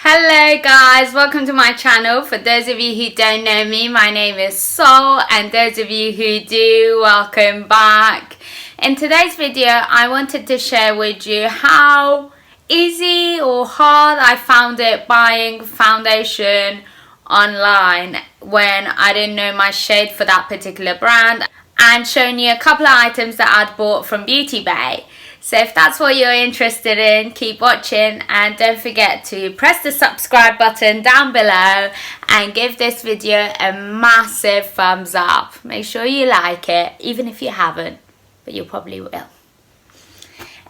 Hello guys, welcome to my channel. For those of you who don't know me, my name is Sol, and those of you who do, welcome back. In today's video, I wanted to share with you how easy or hard I found it buying foundation online when I didn't know my shade for that particular brand, and showing you a couple of items that I'd bought from Beauty Bay. So if that's what you're interested in, keep watching, and don't forget to press the subscribe button down below and give this video a massive thumbs up. Make sure you like it, even if you haven't, but you probably will.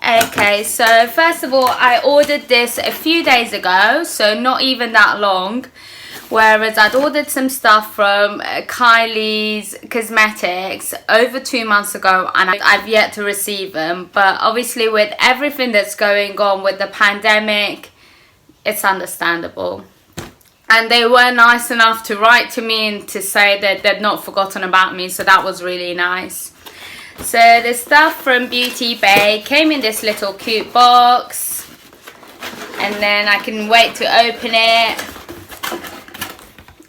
Okay, so first of all, I ordered this a few days ago, so not even that long. Whereas I'd ordered some stuff from Kylie's Cosmetics over 2 months ago, and I've yet to receive them. But obviously with everything that's going on with the pandemic, it's understandable. And they were nice enough to write to me and to say that they'd not forgotten about me, so that was really nice. So the stuff from Beauty Bay came in this little cute box, and then I can wait to open it.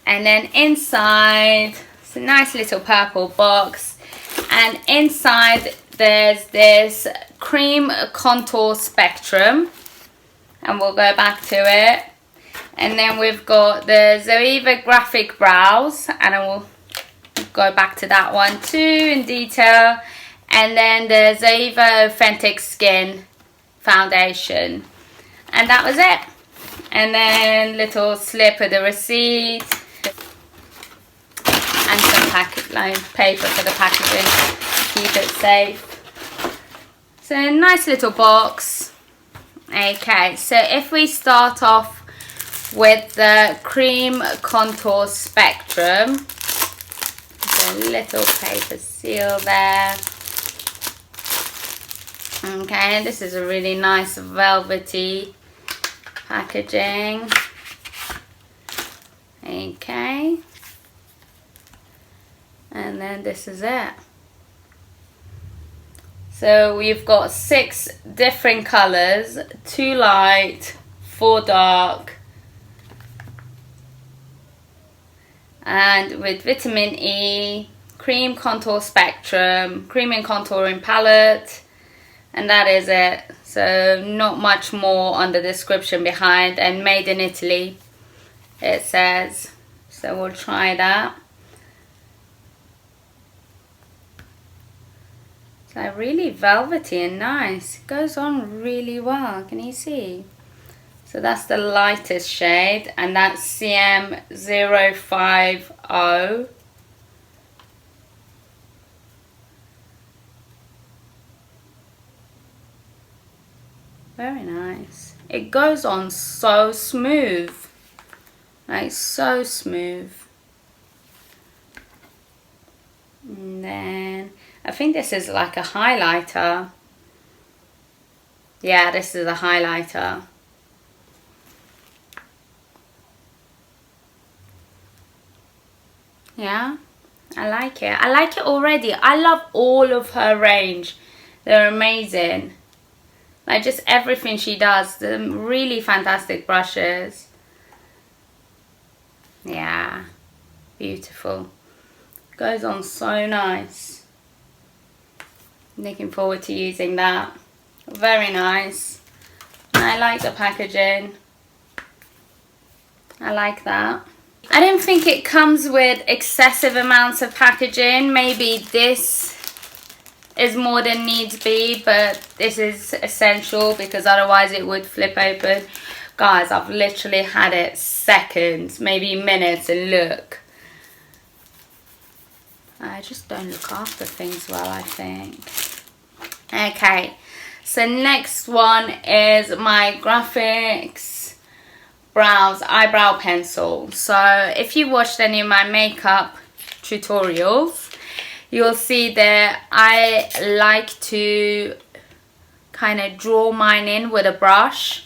And then inside, it's a nice little purple box, and inside there's this cream contour spectrum, and we'll go back to it. And then we've got the Zoeva graphic brows, and I will go back to that one too in detail. And then the Zoeva authentic skin foundation, and that was it. And then little slip of the receipt, and some paper for the packaging to keep it safe. So a nice little box. Okay, so if we start off with the cream contour spectrum, there's a little paper seal there. Okay, this is a really nice velvety packaging. Okay. And then this is it. So we've got 6 different colors, 2 light, 4 dark, and with vitamin E, cream contour spectrum, cream and contouring palette, and that is it. So not much more on the description behind, and made in Italy it says. So we'll try that. So really velvety and nice. It goes on really well. Can you see? So that's the lightest shade, and that's CM050. Very nice. It goes on so smooth. Like so smooth. And then I think this is like a highlighter. Yeah, this is a highlighter. Yeah, I like it. I like it already. I love all of her range. They're amazing. Like just everything she does. They're really fantastic brushes. Yeah, beautiful. Goes on so nice. Looking forward to using that. Very nice. I like the packaging. I like that. I don't think it comes with excessive amounts of packaging. Maybe this is more than needs be, but this is essential because otherwise it would flip open. Guys, I've literally had it seconds, maybe minutes, and look. I just don't look after things well, I think. Okay, so next one is my graphics brows eyebrow pencil. So if you watched any of my makeup tutorials, you'll see that I like to kind of draw mine in with a brush.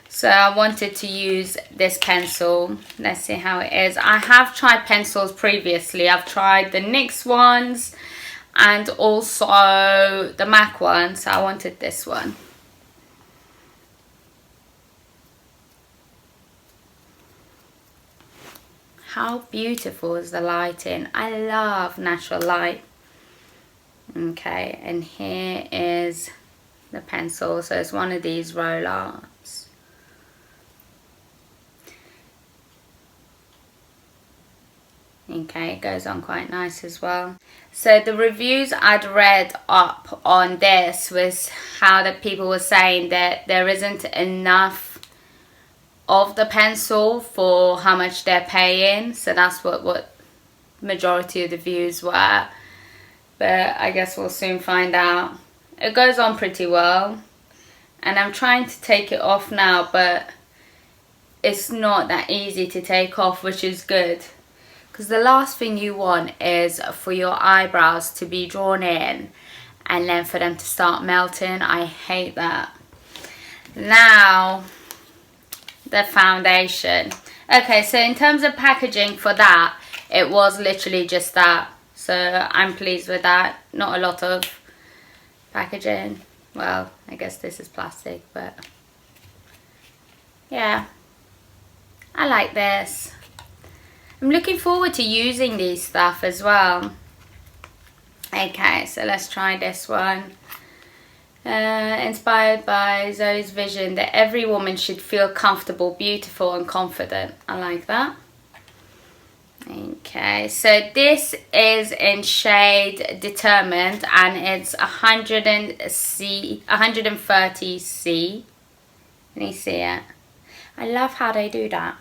So I wanted to use this pencil. Let's see how it is. I have tried pencils previously. I've tried the NYX ones and also the MAC one. So I wanted this one. how beautiful is the lighting. I love natural light. Okay, and here is the pencil. So it's one of these roll arts. Okay, it goes on quite nice as well. So the reviews I'd read up on this was how the people were saying that there isn't enough of the pencil for how much they're paying. So that's what majority of the views were. But I guess we'll soon find out. It goes on pretty well. And I'm trying to take it off now, but it's not that easy to take off, which is good. Because the last thing you want is for your eyebrows to be drawn in and then for them to start melting. I hate that. Now, the foundation. Okay, so in terms of packaging for that, it was literally just that. So I'm pleased with that. Not a lot of packaging. Well, I guess this is plastic, but yeah, I like this. I'm looking forward to using these stuff as well. Okay, so let's try this one. Inspired by Zoe's vision that every woman should feel comfortable, beautiful and confident. I like that. Okay, so this is in shade Determined and it's 130C. Can you see it? I love how they do that.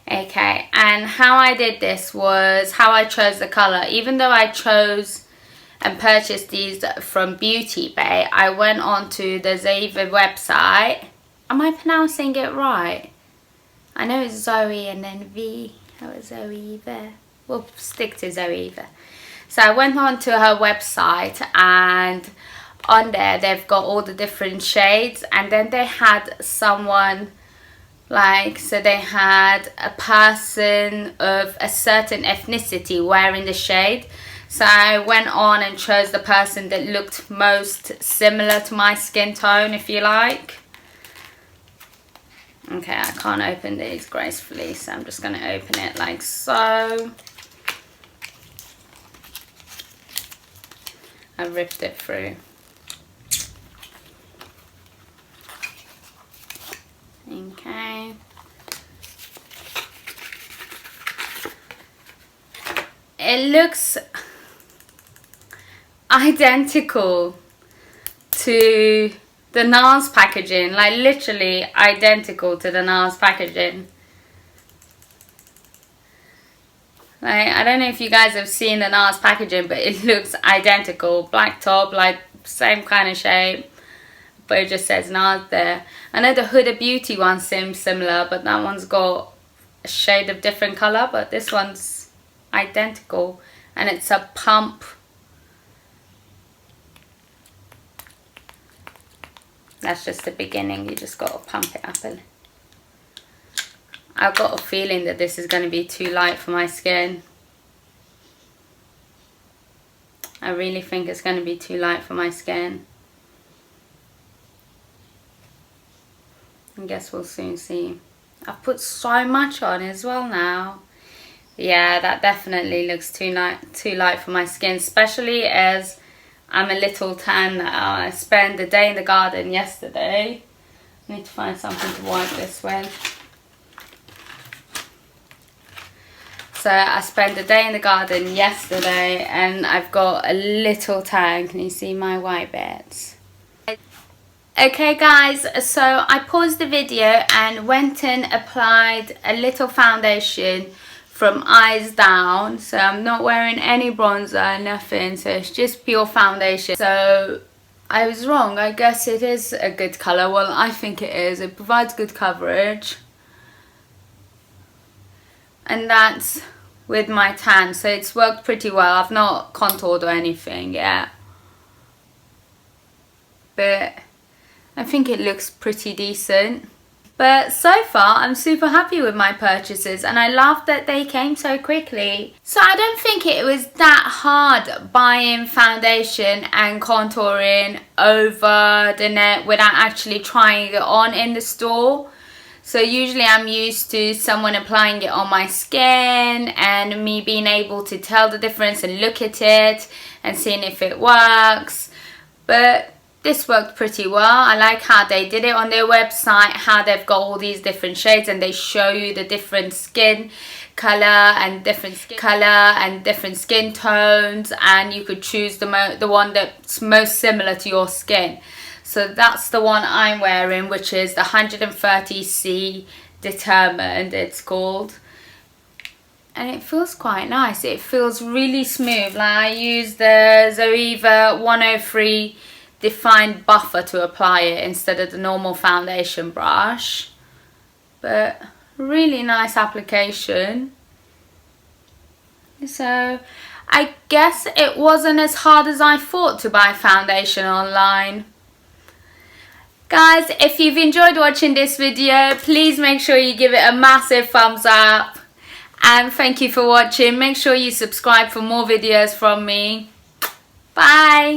Okay, and how I did this was how I chose the colour. Even though I chose and purchased these from Beauty Bay, I went on to the Zoeva website. Am I pronouncing it right? I know it's Zoe and then V. How is Zoeva? We'll stick to Zoeva. So I went on to her website and on there they've got all the different shades, and then they had someone like, so they had a person of a certain ethnicity wearing the shade. So I went on and chose the person that looked most similar to my skin tone, if you like. Okay, I can't open these gracefully, so I'm just going to open it like so. I ripped it through. Okay. It looks identical to the NARS packaging, like literally identical to the NARS packaging. Like, I don't know if you guys have seen the NARS packaging, but it looks identical. Black top, like same kind of shape, but it just says NARS there. I know the Huda Beauty one seems similar, but that one's got a shade of different colour, but this one's identical, and it's a pump. That's just the beginning, you just got to pump it up. And I've got a feeling that this is going to be too light for my skin. I really think it's going to be too light for my skin. I guess we'll soon see. I've put so much on as well now. Yeah, that definitely looks too light for my skin, especially as I'm a little tan now. I spent the day in the garden yesterday. I need to find something to wipe this with. So I spent the day in the garden yesterday and I've got a little tan. Can you see my white bits? Okay guys, so I paused the video and went and applied a little foundation from eyes down. So I'm not wearing any bronzer, nothing, so it's just pure foundation. So I was wrong, I guess it is a good colour. Well, I think it is. It provides good coverage. And that's with my tan, so it's worked pretty well. I've not contoured or anything yet, but I think it looks pretty decent. But so far I'm super happy with my purchases and I love that they came so quickly. So I don't think it was that hard buying foundation and contouring over the net without actually trying it on in the store. So usually I'm used to someone applying it on my skin and me being able to tell the difference and look at it and seeing if it works. But this worked pretty well. I like how they did it on their website, how they've got all these different shades and they show you the different skin color and different skin tones, and you could choose the one that's most similar to your skin. So that's the one I'm wearing, which is the 130C Determined, it's called. And it feels quite nice. It feels really smooth. Like I use the Zoeva 103 Defined Buffer to apply it instead of the normal foundation brush. But really nice application. So I guess it wasn't as hard as I thought to buy foundation online. Guys, if you've enjoyed watching this video, please make sure you give it a massive thumbs up. And thank you for watching. Make sure you subscribe for more videos from me. Bye.